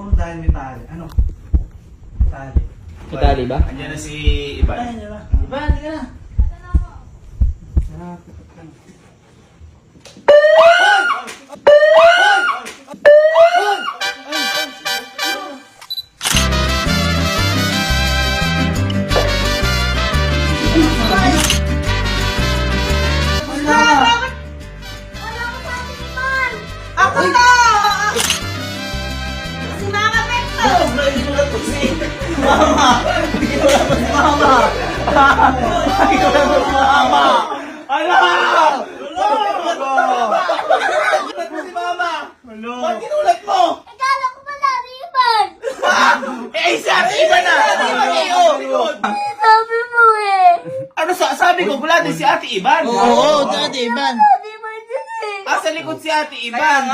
mo dahil may tali. Ano? Tali. May tali ba? Andiyan na si Iban. Ay, diba? Iba, hindi ka na. Ako to! Si Mama Pekto! Si Mama! Ba't ginulat mo? Akala ko ba nariban? Eh, si Ate Iban na! Sabi mo eh! Ano sabi ko, wala din si Ate Iban. Oo, Ate Iban. Nariban din eh! Ah, sa likod si Ate Iban.